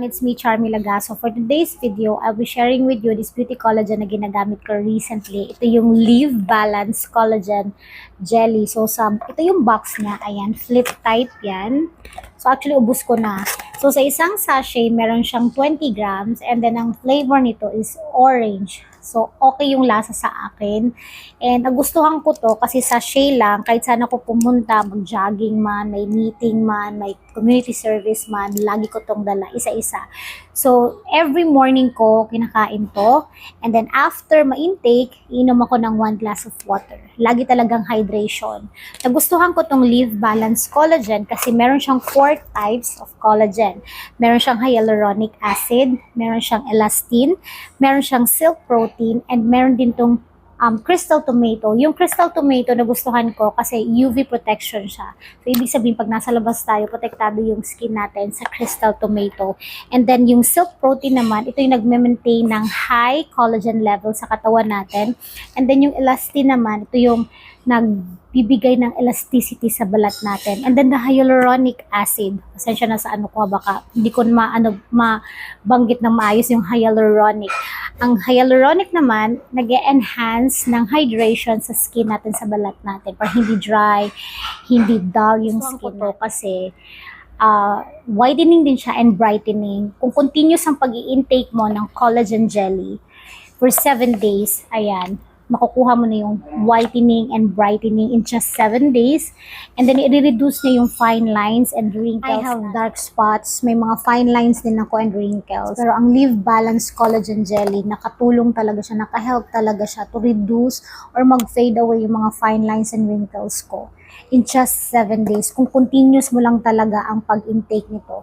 everyone, it's me, Charmy Lagaso. For today's video, I'll be sharing with you this beauty collagen na ginagamit ko recently. Ito yung Live Balance Collagen Jelly. So, ito yung box niya. Ayan, flip type yan. So, actually, ubus ko na. So, sa isang sachet, meron siyang 20 grams. And then, ang flavor nito is orange. So, okay yung lasa sa akin. And nagustuhan ko to kasi sachet lang, kahit saan ako pumunta, mag-jogging man, may meeting man, may community service man, lagi ko tong dala, isa-isa. So, every morning ko, kinakain to. And then, after ma-intake, inom ako ng 1 glass of water. Lagi talagang hydration. Nagustuhan ko tong Live Balance Collagen kasi meron siyang 4 types of collagen. Meron siyang hyaluronic acid, meron siyang elastin, meron siyang silk protein, and meron din tong crystal tomato. Yung crystal tomato nagustuhan ko kasi UV protection siya. So, ibig sabihin, pag nasa labas tayo, protektado yung skin natin sa crystal tomato. And then, yung silk protein naman, ito yung nagme-maintain ng high collagen level sa katawan natin. And then, yung elastin naman, ito yung nagbibigay ng elasticity sa balat natin. And then, the hyaluronic acid. Pasensya na sa ano ko, baka hindi ko mabanggit ng maayos yung hyaluronic. Ang hyaluronic naman, nag-enhance ng hydration sa skin natin, sa balat natin, para hindi dry, hindi dull yung skin mo. Kasi whitening din siya and brightening. Kung continuous ang pag-i-intake mo ng collagen jelly for 7 days, ayan, makukuha mo na yung whitening and brightening in just 7 days. And then, i-reduce niya yung fine lines and wrinkles. I have dark spots. May mga fine lines din ako and wrinkles. Pero ang Live Balance Collagen Jelly, nakatulong talaga siya, nakahelp talaga siya to reduce or mag-fade away yung mga fine lines and wrinkles ko in just 7 days. Kung continuous mo lang talaga ang pag-intake nito,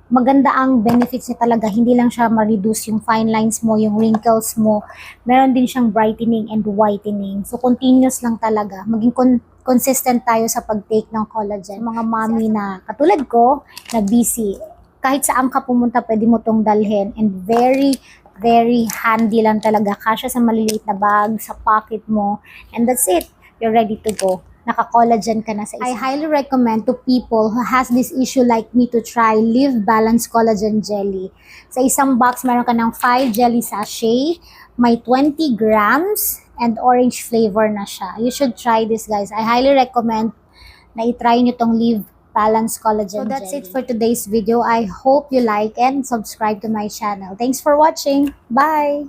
maganda ang benefits niya talaga. Hindi lang siya ma-reduce yung fine lines mo, yung wrinkles mo. Meron din siyang brightening and whitening. So, continuous lang talaga. Maging consistent tayo sa pag-take ng collagen. Mga mommy na katulad ko, na busy, kahit saan ka pumunta, pwede mo tong dalhin. And very handy lang talaga. Kasya sa maliliit na bag, sa pocket mo. And that's it. You're ready to go. Naka-collagen ka na sa isa. I highly recommend to people who has this issue like me to try Live Balance Collagen Jelly. Sa isang box, meron ka ng 5 jelly sachet, may 20 grams, and orange flavor na siya. You should try this, guys. I highly recommend na i-try nyo tong Live Balance Collagen Jelly. So that's it for today's video. I hope you like and subscribe to my channel. Thanks for watching. Bye!